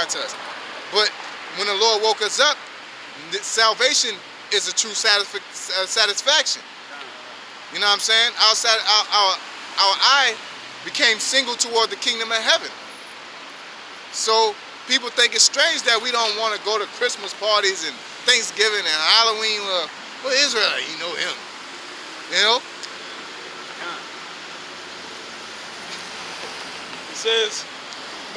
to us. But when the Lord woke us up, salvation is a true satisfaction. You know what I'm saying? Our eye became single toward the kingdom of heaven. So people think it's strange that we don't want to go to Christmas parties and Thanksgiving and Halloween. Well, Israel, you know him. You know? It says,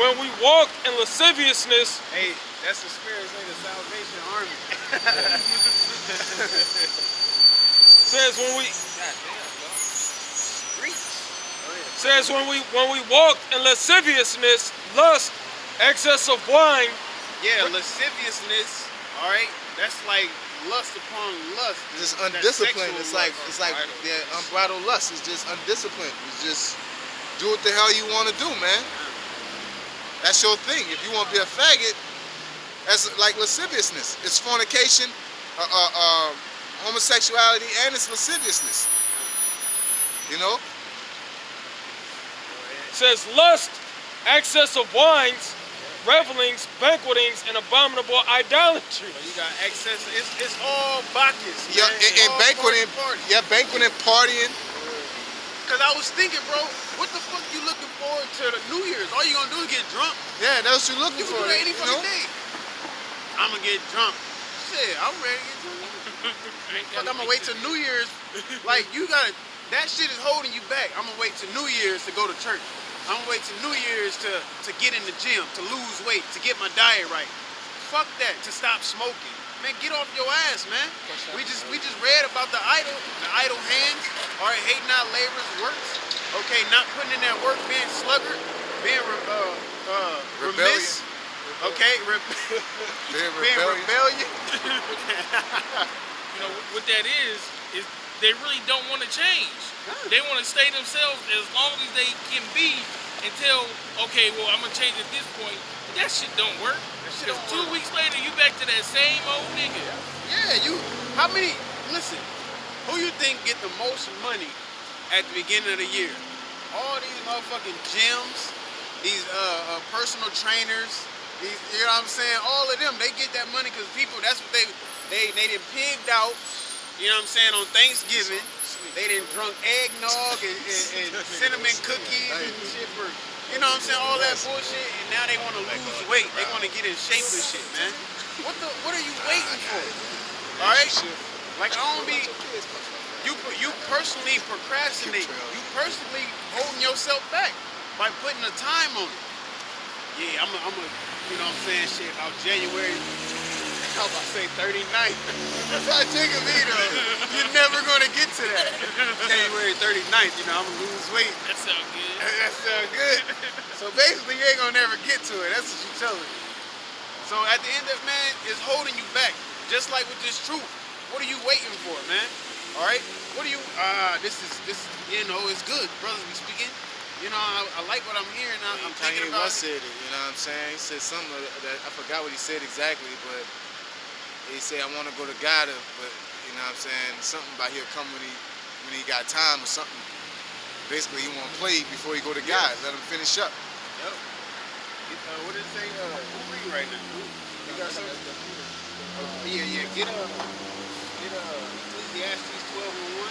when we walk in lasciviousness. Hey, that's the Spirit's name, the Salvation Army. Says when we. Says when we walk in lasciviousness, lust, excess of wine. Yeah, lasciviousness. All right, that's like lust upon lust. Just undisciplined. It's like the unbridled lust. It's just undisciplined. It's just do what the hell you want to do, man. That's your thing. If you want to be a faggot, that's like lasciviousness. It's fornication, homosexuality, and it's lasciviousness. You know? It says lust, excess of wines, revelings, banquetings, and abominable idolatry. You got excess. It's all Bacchus. Yeah, and banqueting. Yeah, banqueting, partying. Cause I was thinking, bro, what the fuck you looking forward to the New Year's? All you gonna do is get drunk. Yeah, that's what you're looking You for. can do that any you fucking know? day. I'm gonna get drunk. Shit, I'm ready to get drunk. Fuck, I'm gonna wait till New Year's. Like you gotta, that shit is holding you back. I'm gonna wait till New Year's to go to church. I'm gonna wait till New Year's to get in the gym, to lose weight, to get my diet right. Fuck that, to stop smoking. Man, get off your ass, man. We just read about the idle hands. All right, hating not labor's works. Okay, not putting in that work, being sluggard, being remiss. Okay, being rebellion. You know what that is they really don't want to change. They want to stay themselves as long as they can be until, okay, well, I'm gonna change at this point. But that shit don't work. Because 2 weeks later, you back to that same old nigga. Yeah, how many, listen, who you think get the most money at the beginning of the year? All these motherfucking gyms, these personal trainers, these, you know what I'm saying? All of them, they get that money because people, that's what they done pigged out, you know what I'm saying, on Thanksgiving. They done drunk eggnog and cinnamon cookies and shit for, you know what I'm saying, all that bullshit, and now they want to lose weight. They want to get in shape and shit, man. What are you waiting for? All right? Like, I don't be, you personally procrastinate. You personally holding yourself back by putting the time on it. Yeah, I'm a, you know what I'm saying, shit, about January, I was about to say 39th. That's how Jacob be, though. You're never going to get to that. January 39th, you know, I'm going to lose weight. That sound good. That sound good. So basically, you ain't going to never get to it. That's what you're telling me. So at the end of it, man, it's holding you back. Just like with this truth. What are you waiting for, man? All right? What are you, this, you know, it's good. Brothers be speaking. You know, I like what I'm hearing. I'm thinking Kanye about West said it, you know what I'm saying? He said something that I forgot what he said exactly, but he said, I want to go to God, but, you know what I'm saying, something about he'll come when he got time or something. Basically, he want to play before he go to God. Let him finish up. Yep. What did it say? Who reading right now? You got something? Yeah. Get Ecclesiastes 12:1.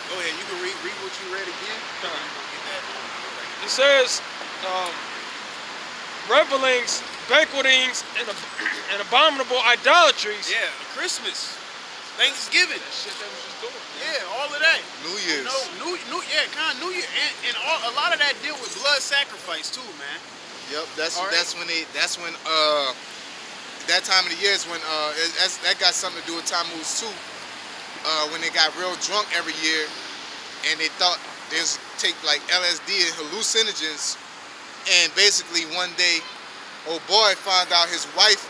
Go ahead. You can read what you read again. It says, revelings, banquetings, and abominable idolatries. Yeah, Christmas, Thanksgiving. That shit that was just doing. Yeah, all of that. New Year's. You know, New Year, and a lot of that deal with blood sacrifice too, man. Yep, that's All right. when that time of the year is when that got something to do with Tammuz too. When they got real drunk every year, and they thought they was take like LSD and hallucinogens, and basically one day, old boy found out his wife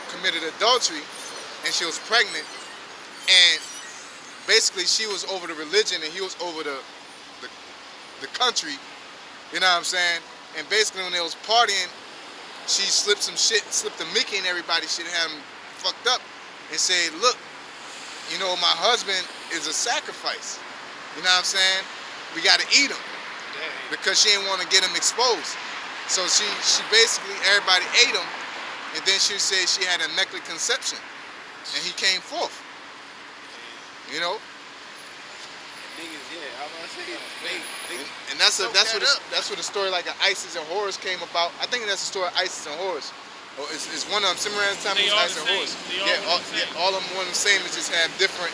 committed adultery, and she was pregnant, and basically she was over the religion and he was over the country, you know what I'm saying? And basically when they was partying, she slipped a Mickey in everybody, she had him fucked up, and said, look, you know, my husband is a sacrifice. You know what I'm saying? We got to eat him. Because she didn't want to get him exposed. So she basically, everybody ate him, and then she said she had an immaculate conception, and he came forth. You know, Niggas, yeah, I was gonna say, they and that's soak where that up. that's where the story like of Isis and Horus came about. I think that's the story of Isis and Horus. Or it's one of them. Simran time They was all Isis the and Horus. same. They all one the same. All of them one and the same. It just have different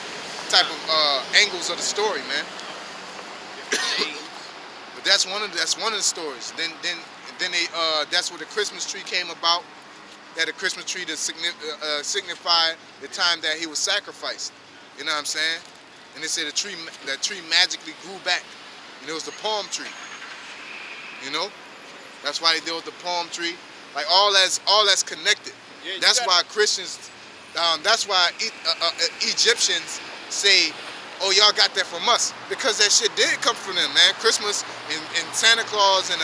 type of angles of the story, man. But that's one of the stories. Then they that's where the Christmas tree came about. They had a Christmas tree to signify the time that he was sacrificed. You know what I'm saying? And they said the tree magically grew back, and it was the palm tree. You know, that's why they deal with the palm tree. Like all that's connected. Yeah, you That's gotta- why Christians. That's why Egyptians say, "Oh, y'all got that from us," because that shit did come from them, man. Christmas and Santa Claus and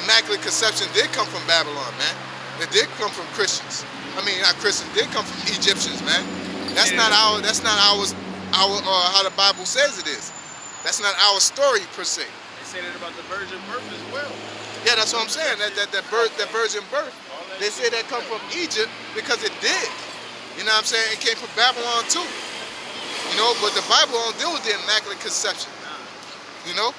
Immaculate Conception did come from Babylon, man. It did come from Christians. I mean, not Christians. Did come from Egyptians, man. That's not our. That's not ours. Our how the Bible says it is. That's not our story per se. They say that about the virgin birth as well. Yeah, that's what I'm saying. That virgin birth. They say that come from Egypt because it did. You know what I'm saying? It came from Babylon too. You know, but the Bible don't deal with the Immaculate Conception. You know?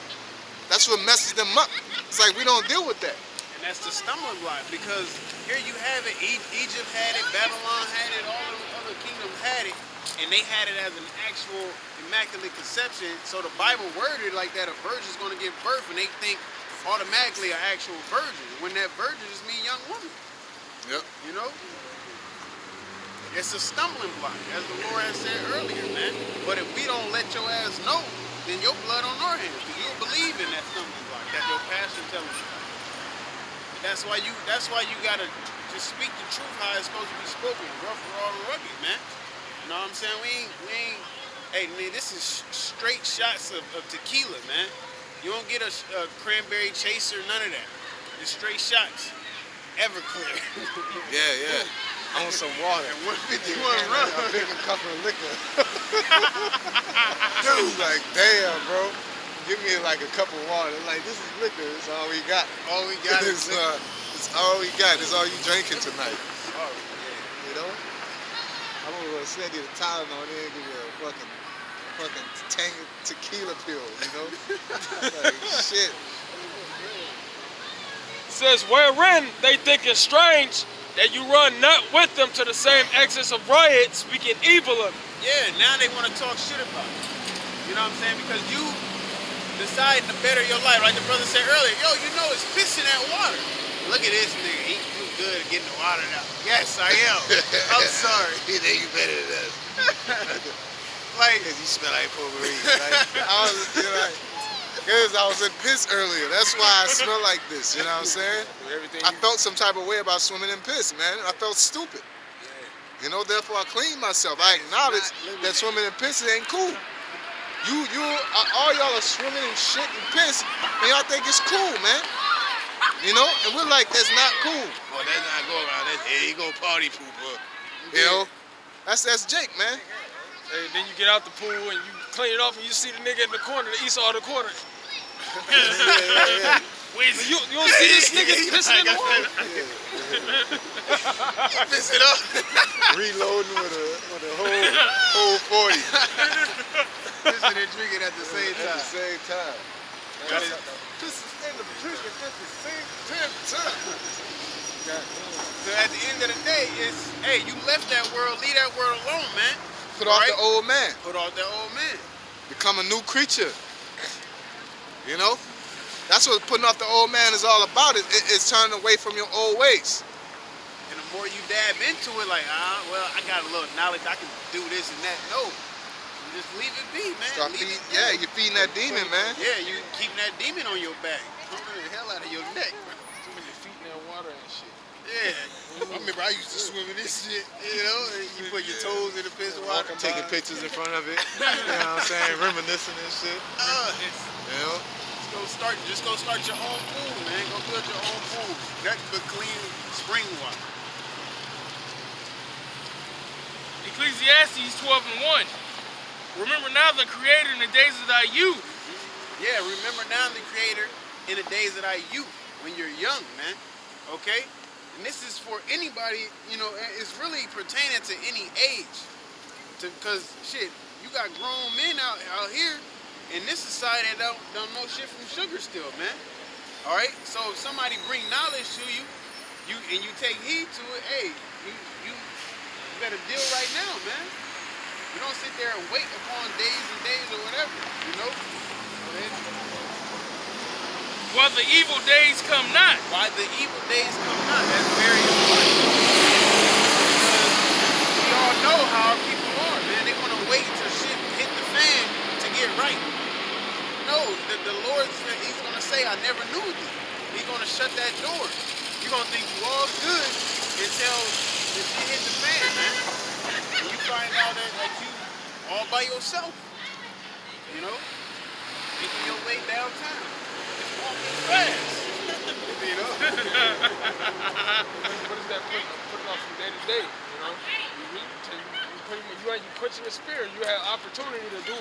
That's what messes them up. It's like we don't deal with that. And that's the stumbling block, because here you have it, Egypt had it, Babylon had it, all the other kingdoms had it, and they had it as an actual immaculate conception. So the Bible worded like that, a virgin's going to give birth, and they think automatically an actual virgin, when that virgin just mean young woman. Yep. You know? It's a stumbling block, as the Lord has said earlier, man. But if we don't let your ass know, then your blood on our hands, because you'll believe in that stumbling block that your pastor telling you. That's why you gotta just speak the truth how it's supposed to be spoken, rough, raw, and rugged, man. You know what I'm saying? We ain't. Hey, man, this is straight shots of tequila, man. You don't get a cranberry chaser, none of that. It's straight shots. Everclear. Yeah. I want some water. And 151 rum. A bigger cup of liquor. Dude, like, damn, bro. Give me like a cup of water. Like, this is liquor. It's all we got. All we got is liquor. It's all we got. It's all you drinking tonight. Oh, yeah. You know? I'm gonna send you the Tylenol there and give you a fucking tequila pill, you know? Like, shit. Says wherein they think it strange that you run not with them to the same excess of riot, speaking evil of you. Yeah, now they want to talk shit about it. You know what I'm saying? Because you deciding to better your life. Like the brother said earlier, yo, you know it's pissing that water. Look at this nigga, he too good at getting the water out. Yes, I am. I'm sorry. You think you better than us. Like, Because you smell like potpourri. Like, I was in piss earlier. That's why I smell like this. You know what I'm saying? everything I felt some type of way about swimming in piss, man. I felt stupid. You know, therefore I cleaned myself. I acknowledge that swimming in piss ain't cool. All y'all are swimming in shit and piss, and y'all think it's cool, man. You know, and we're like, that's not cool. Well, that's not go around. Here you go, party pooper. You know, that's Jake, man. Hey, then you get out the pool and you clean it off and you see the nigga in the corner, the Esau in the corner. Yeah. You don't see this nigga pissing in the water? piss it up. Reloading with a whole 40 Pissing and drinking at the same at the time. same time. This is in the drinking at the same time. So at the end of the day, it's, hey, you left that world, leave that world alone, man. Put off Right? the old man. Put off that old man. Become a new creature. You know? That's what putting off the old man is all about. It's turning away from your old ways. And the more you dab into it, like, well, I got a little knowledge, I can do this and that. No. You just leave it be, man. Start Leave feeding, it be. you're feeding that demon, man. Yeah, you keeping that demon on your back. Pumping the hell out of your neck. Swimming your feet in that water and shit. Yeah. I remember I used to swim in this shit, you know? You put your toes in the piss water. Taking pictures in front of it. You know what I'm saying? Reminiscing and shit. You know? Just go start your own pool, man. Go build your own pool. Nothing but clean spring water. Ecclesiastes 12:1. Remember now the Creator in the days of thy youth. Yeah, remember now the Creator in the days of thy youth, when you're young, man. Okay? And this is for anybody, you know, it's really pertaining to any age. Because, shit, you got grown men out here in this society that don't know shit from sugar still, man. All right? So if somebody bring knowledge to you, and you take heed to it, hey, you better deal right now, man. You don't sit there and wait upon days and days or whatever, you know? While the evil days come not. Why the evil days come not. That's very important. Because we all know how our people are, man. They want to wait till shit hit the fan to get right. No, the Lord, he's going to say, I never knew thee. He's going to shut that door. You're going to think you all good until the shit hit the fan, man. And you find out that you all by yourself. You know? Making your way downtown. Walking fast. You know? What is that putting off from day to day? You know, you quenching the spirit. You have opportunity to do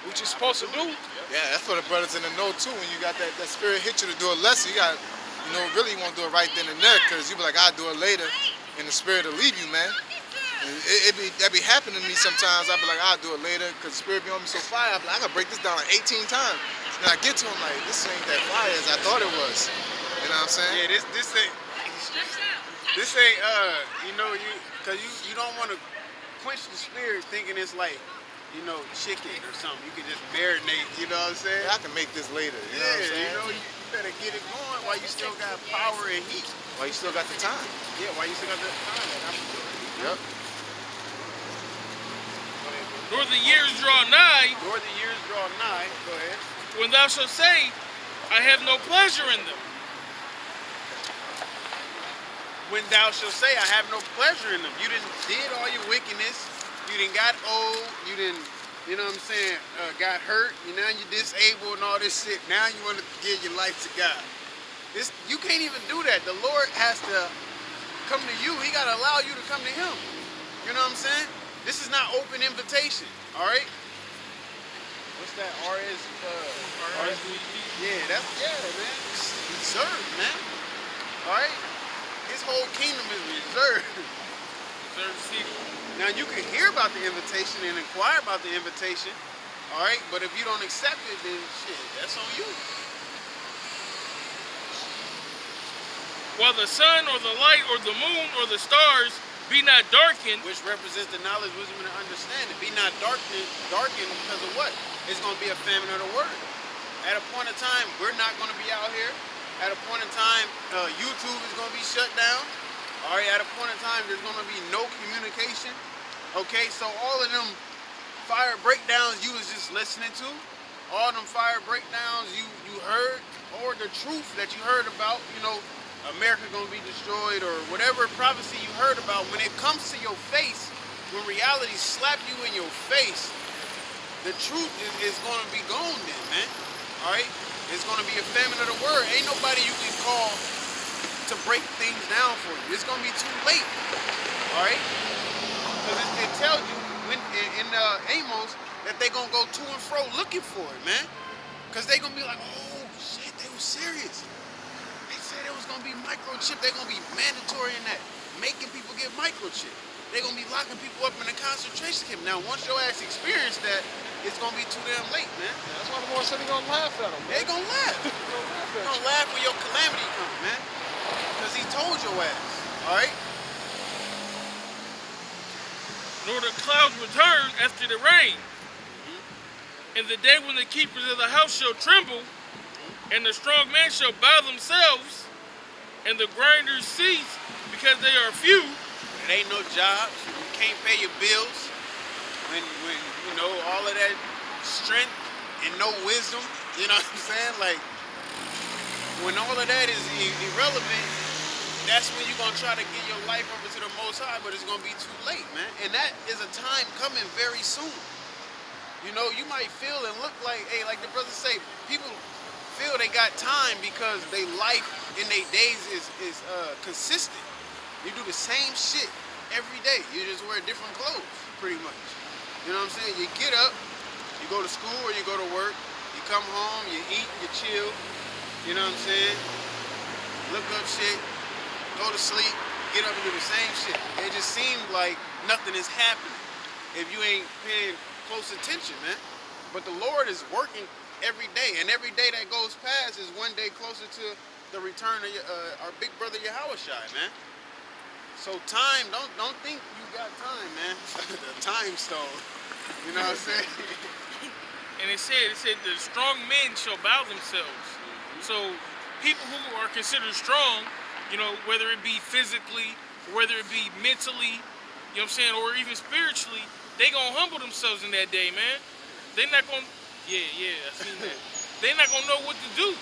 what you're supposed to do. Yeah, that's what the brothers in the know too. When you got that spirit hit you to do a lesson, you got, you know, really want to do it right then and there, because you be like, I'll do it later, and the spirit will leave you, man. That be happening to me sometimes. I be like, I'll do it later, because the spirit be on me so fire. I be like, I gotta break this down like 18 times. And I get to him like, this ain't that fire as I thought it was. You know what I'm saying? Yeah, this ain't, you know, because you don't want to quench the spirit thinking it's like, you know, chicken or something. You can just marinate, you know what I'm saying? Yeah, I can make this later. You know what I'm saying? You know, you better get it going while you still got power and heat. While you still got the time. Yeah, while you still got the time. Yep. Nor the years draw nigh, Nor the years draw nigh. Go ahead. when thou shalt say, I have no pleasure in them. When thou shalt say, I have no pleasure in them. You didn't did all your wickedness. You didn't got old. You didn't, you know what I'm saying, got hurt. Now you're disabled and all this shit. Now you want to give your life to God. You can't even do that. The Lord has to come to you. He got to allow you to come to him. You know what I'm saying? This is not open invitation. All right? What's that? RSVP? Yeah, man. It's reserved, man. All right? His whole kingdom is reserved. Reserved seat. Now you can hear about the invitation and inquire about the invitation, all right? But if you don't accept it, then shit, that's on you. While the sun or the light or the moon or the stars be not darkened, Which represents the knowledge, wisdom, and understanding. Be not darkened because of what? It's going to be a famine of the word. At a point in time, we're not going to be out here. At a point in time, YouTube is going to be shut down. All right, at a point in time, there's going to be no communication. Okay, so all of them fire breakdowns you was just listening to, all them fire breakdowns you heard, or the truth that you heard about, you know, America gonna be destroyed, or whatever prophecy you heard about, when it comes to your face, when reality slap you in your face, the truth is gonna be gone then, man. All right? It's gonna be a famine of the word. Ain't nobody you can call to break things down for you. It's gonna be too late. All right? Because it tells you in Amos that they gonna go to and fro looking for it, man. Because they gonna be like, oh shit, they was serious. They said it was gonna be microchip. They're gonna be mandatory in that, making people get microchip. They're gonna be locking people up in a concentration camp. Now, once your ass experience that, it's gonna be too damn late, man. That's why the Lord said He's gonna laugh at them. They gonna laugh. They gonna laugh when your calamity comes, man. Because He told your ass. All right. nor the clouds return after the rain. And the day when the keepers of the house shall tremble, and the strong men shall bow themselves, and the grinders cease, because they are few. It ain't no jobs. You can't pay your bills. When you know all of that strength and no wisdom, you know what I'm saying? Like, when all of that is irrelevant, that's when you're gonna try to get your life over to the Most High, but it's gonna be too late, man. And that is a time coming very soon. You know, you might feel and look like, hey, like the brothers say, people feel they got time because their life in their days is consistent. You do the same shit every day. You just wear different clothes, pretty much. You know what I'm saying? You get up, you go to school or you go to work, you come home, you eat, you chill. You know what I'm saying? Look up shit, go to sleep, get up and do the same shit. It just seems like nothing is happening if you ain't paying close attention, man. But the Lord is working every day, and every day that goes past is one day closer to the return of our big brother Yahushua, man. So time, don't think you got time, man. The time stone. You know what I'm saying? And it said the strong men shall bow themselves. So people who are considered strong, you know, whether it be physically, whether it be mentally, you know what I'm saying, or even spiritually, they gonna humble themselves in that day, man. They not gonna, yeah, I seen that. They not gonna know what to do.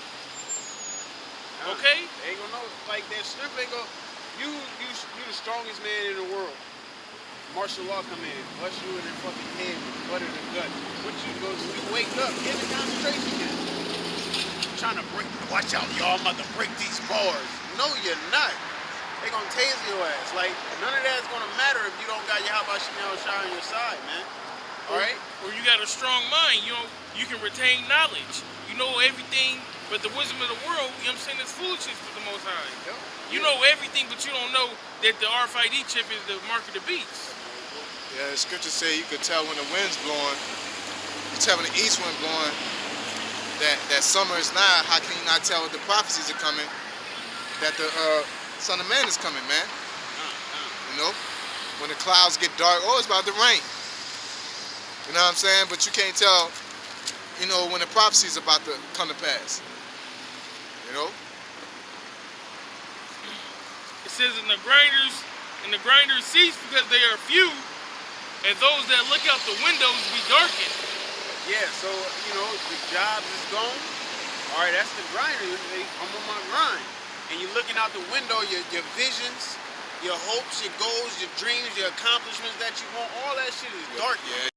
Okay? They ain't gonna know, like that strength ain't gonna, you the strongest man in the world. Martial law come in, bust you in the fucking head, butter the gut. What you go, you wake up, get in concentration again. Trying to break, watch out, y'all, I'm about to break these bars. No, you're not. They gonna tase your ass. Like, none of that's gonna matter if you don't got Yahweh Shem Shai on your side, man. All right? Or you got a strong mind, you know, you can retain knowledge. You know everything, but the wisdom of the world, you know what I'm saying, is foolishness for the Most High. Yep. You know everything, but you don't know that the RFID chip is the mark of the beast. Yeah, the scriptures say you could tell when the wind's blowing. You tell when the east wind blowing that summer is nigh. How can you not tell what the prophecies are coming? That the Son of Man is coming, man. You know, when the clouds get dark, oh, it's about to rain. You know what I'm saying? But you can't tell, you know, when the prophecy is about to come to pass. You know? It says, and the grinders cease because they are few, and those that look out the windows be darkened. Yeah, so, you know, the job is gone. All right, that's the grinder. I'm on my grind. And you're looking out the window, your visions, your hopes, your goals, your dreams, your accomplishments that you want, all that shit is dark. Yeah.